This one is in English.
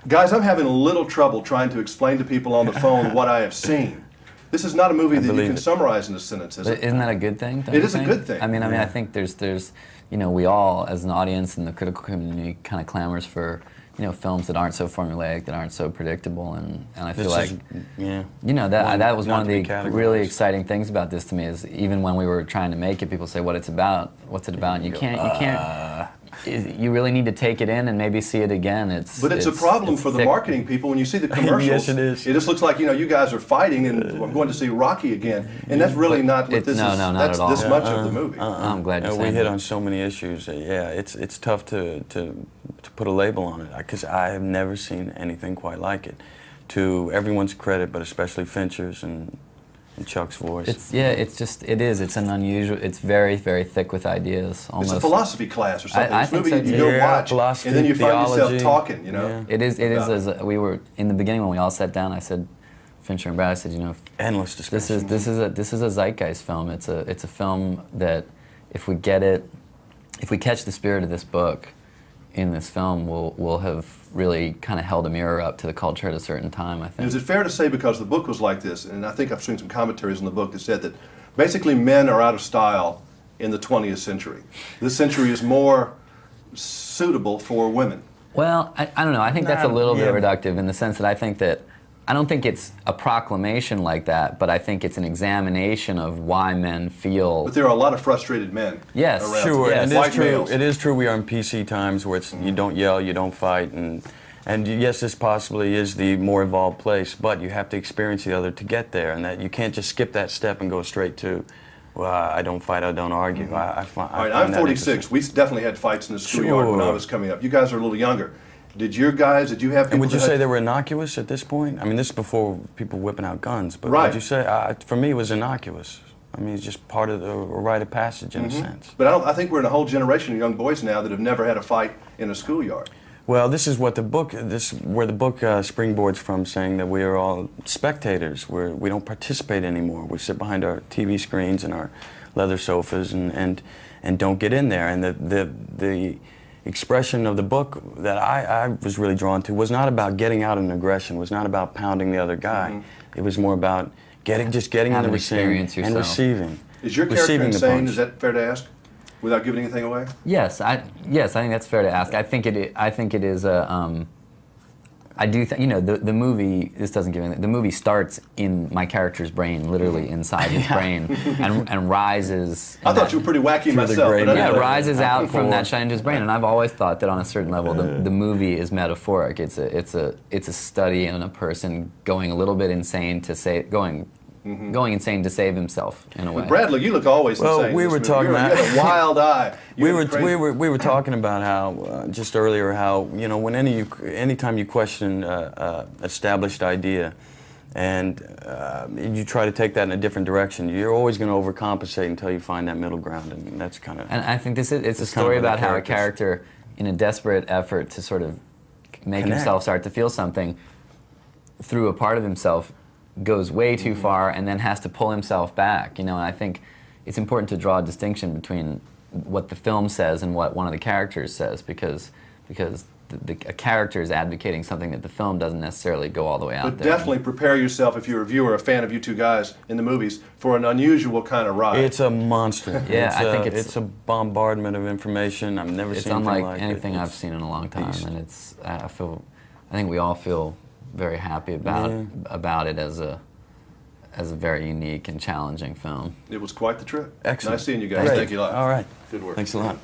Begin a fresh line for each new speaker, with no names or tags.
Guys, I'm having a little trouble trying to explain to people on the phone what I have seen. This is not a movie that you can summarize in a sentence, is it?
Isn't that a good thing?
It is a good thing.
I mean, I think there's, you know, we all, as an audience and the critical community, kind of clamors for, you know, films that aren't so formulaic, that aren't so predictable, and I feel like, you know, that was one of the really exciting things about this to me, is even when we were trying to make it, people say what it's about, what's it about, and you can't. You really need to take it in and maybe see it again.
But it's a problem for the marketing people when you see the commercials.
Yes, it is.
It just looks like, you know, you guys are fighting and I'm going to see Rocky again, and that's really not what this is.
No, not
that's
at all.
This much of the movie.
I'm glad you said that.
We hit on so many issues. Yeah, it's tough to put a label on it, because I have never seen anything quite like it. To everyone's credit, but especially Fincher's and Chuck's voice.
It's an unusual, it's very, very thick with ideas. Almost.
It's a philosophy class or something.
I
this
think
movie
so,
you go watch, and then you find yourself talking, you know?
Yeah. It is, as we were, in the beginning when we all sat down, I said, Fincher and Brad, I said, you know,
endless discussion.
This is a zeitgeist film. It's a film that if we get it, if we catch the spirit of this book in this film, we'll have really kind of held a mirror up to the culture at a certain time, I think.
Is it fair to say, because the book was like this, and I think I've seen some commentaries in the book that said that basically men are out of style in the 20th century. This century is more suitable for women.
Well, I don't know. I think that's a little bit reductive in the sense that I don't think it's a proclamation like that, but I think it's an examination of why men feel.
But there are a lot of frustrated men.
Yes,
around.
Sure.
Yes.
And
White males.
it is true we are in PC times where it's, you don't yell, you don't fight, and yes, this possibly is the more evolved place, but you have to experience the other to get there, and that you can't just skip that step and go straight to, well, I don't fight, I don't argue.
All right, I'm 46. We definitely had fights in the schoolyard when I was coming up. You guys are a little younger. Did you have people?
And would you say they were innocuous at this point? I mean, this is before people whipping out guns, but
right.
Would you say, for me, it was innocuous? I mean, it's just part of the rite of passage in a sense.
But I think we're in a whole generation of young boys now that have never had a fight in a schoolyard.
Well, this is what where the book springboards from, saying that we are all spectators. We don't participate anymore. We sit behind our TV screens and our leather sofas and don't get in there. And the expression of the book that I was really drawn to was not about getting out in aggression, was not about pounding the other guy. It was more about just getting in the machine and receiving.
Is your character insane? Is that fair to ask, without giving anything away?
Yes, I think that's fair to ask. I think it is a. I do think, you know, the movie, this doesn't give anything, the movie starts in my character's brain, literally inside his brain, and rises.
I thought you were pretty wacky myself.
Yeah, rises out from that shine into his brain, and I've always thought that on a certain level, the movie is metaphoric. It's a study in a person going a little bit insane to save, going insane to save himself in a way.
But Bradley, you look always insane.
Well, we were talking about
you had a wild eye.
We were talking about how just earlier how, you know, when anytime you question established idea and you try to take that in a different direction, you're always going to overcompensate until you find that middle ground, and that's kind of.
And I think it's a story about how a character, in a desperate effort to sort of make himself start to feel something through a part of himself, goes way too far and then has to pull himself back, you know. And I think it's important to draw a distinction between what the film says and what one of the characters says, because a character is advocating something that the film doesn't necessarily go all the way out
but
there.
But definitely prepare yourself, if you're a viewer, a fan of you two guys in the movies, for an unusual kind of ride.
It's a monster.
Yeah, I think
it's a bombardment of information. I've never seen anything like it.
It's unlike anything I've seen in a long time, and I think we all feel very happy about it as a very unique and challenging film.
It was quite the trip.
Excellent.
Nice seeing you guys. Thank you a lot.
All right.
Good work.
Thanks a lot.